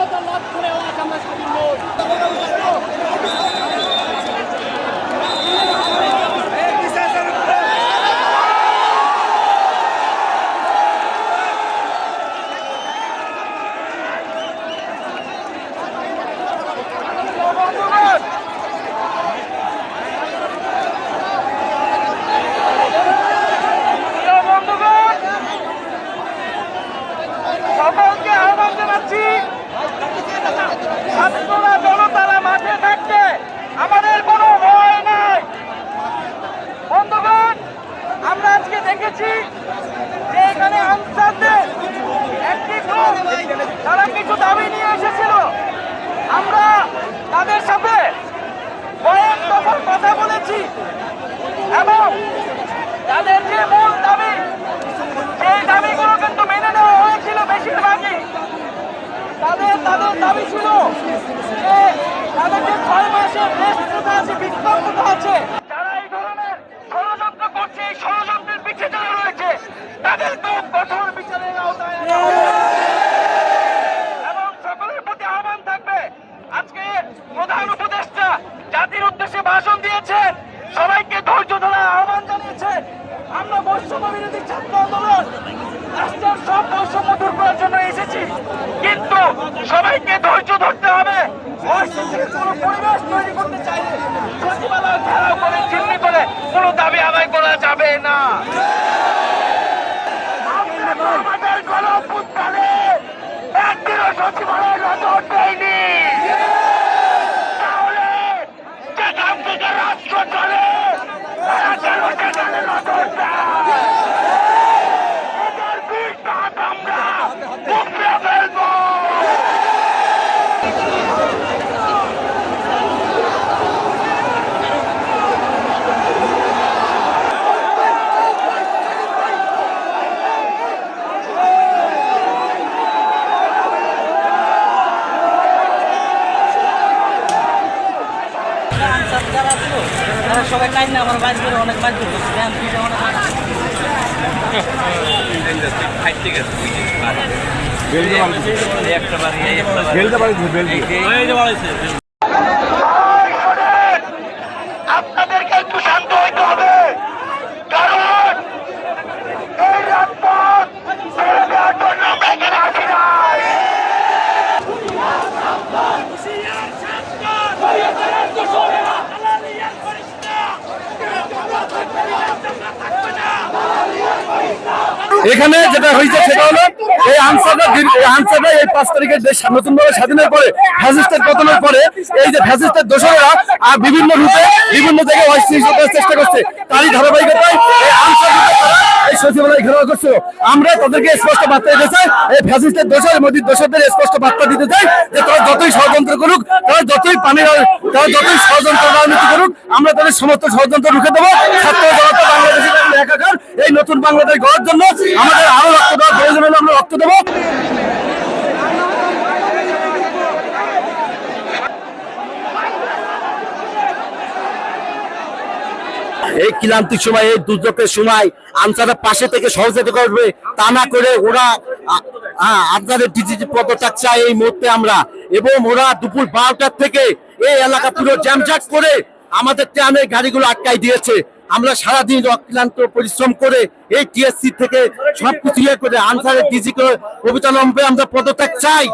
স্বাধীনতা লাভ করে আজ আমরা স্বাধীন নই। ছাত্ররা জনতারা মাঠে থাকতে আমাদের কোনো ভয় নাই। বন্ধুগণ, আমরা আজকে দেখেছি যে এখানে আনসারদের একটি গ্রুপ তারা কিছু দাবি নিয়ে এসেছিল। আমরা তাদের সাথে কয়েক দফার কথা বলেছি এবং তাদের যে মূল দাবি সেই দাবিগুলো কিন্তু মেনে নেওয়া হয়েছিল বেশিরভাগই। তাদের দাবি ছিল যে তাদের যে 6 মাসের ব্যস্ততা আছে, বিক্ষোভতা আছে, যারা এই ধরনের ষড়যন্ত্র করছে, এই ষড়যন্ত্রের পিছিয়ে যারা রয়েছে তাদের খুব কঠোর বিচারের আওতায় আনা হবে। এবং সকলের প্রতি আহ্বান থাকবে, আজকে প্রধান উপদেষ্টা জাতির উদ্দেশ্যে ভাষণ দিয়েছেন, সবাইকে ধৈর্য ধরার আহ্বান জানিয়েছেন। আমরা বৈষম্য বিরোধী ছাত্র আন্দোলন রাষ্ট্রের সব বৈষম্য দূর করার জন্য এসেছি, কিন্তু সবাইকে ধৈর্য ধরতে হবে। কোনো পরিবেশ তৈরি করতে চাইলে সচিবালয় ঘেরাও করে চিহ্নি করে কোনো দাবি আদায় করা যাবে না। আমাদের গণঅভ্যুত্থানে একদিনও সচিবালয় নজর দেয়নি, তাহলে যেখান থেকে রাষ্ট্র চলে তারা যেন সেখানে নজর দেয়। সবাই কাজ না আমার বাইর করে অনেক বাধ্য করছে আপনাদেরকে একটু শান্ত হইতে হবে, কারণ এই রাজপথ ছেড়ে দেওয়ার জন্য আমরা এখানে আসি নাই। এখানে যেটা হয়েছে সেটা হলো এই আনসাররা এই 5 তারিখের দেশ নতুনভাবে স্বাধীনের পরে ফ্যাসিস্টের পতনের পরে এই যে ফ্যাসিস্টের দোসরেরা বিভিন্ন রূপে বিভিন্ন জায়গায় অস্থিতিশীল করার চেষ্টা করছে, তারই ধারাবাহিকতায় এই আনসাররা এই সচিবালয় ঘেরাও করছিল। আমরা তাদেরকে স্পষ্ট বার্তা দিতে চাই, এই ফ্যাসিস্টের দোসর মোদীর দোসরদের স্পষ্ট বার্তা দিতে চাই যে তারা যতই ষড়যন্ত্র করুক, তারা যতই ষড়যন্ত্র রাজনীতি করুক, আমরা তাদের সমস্ত ষড়যন্ত্র রুখে দেবো। ছাত্র জনতা বাংলাদেশের একাকার এই নতুন বাংলাদেশ গড়ার জন্য আমাদের আরো রক্ত দেওয়ার প্রয়োজন হলে আমরা রক্ত দেবো। এই ক্লান্তির সময়, এই দুর্যোগের সময় আনসারের পাশে থেকে সহযোগিতা করবে, তা না করে ওরা আপনাদের ডিজিটি পদত্যাগ চাই এই মুহূর্তে আমরা। এবং ওরা দুপুর 12টার থেকে এই এলাকা পুরো জ্যামজাট করে আমাদের ট্রেনের গাড়িগুলো আটকাই দিয়েছে। আমরা সারাদিন অক্লান্ত পরিশ্রম করে এই টিএসসি থেকে সবকিছু ইয়ে করে আনসারের ডিজি অবিলম্বে আমরা পদত্যাগ চাই।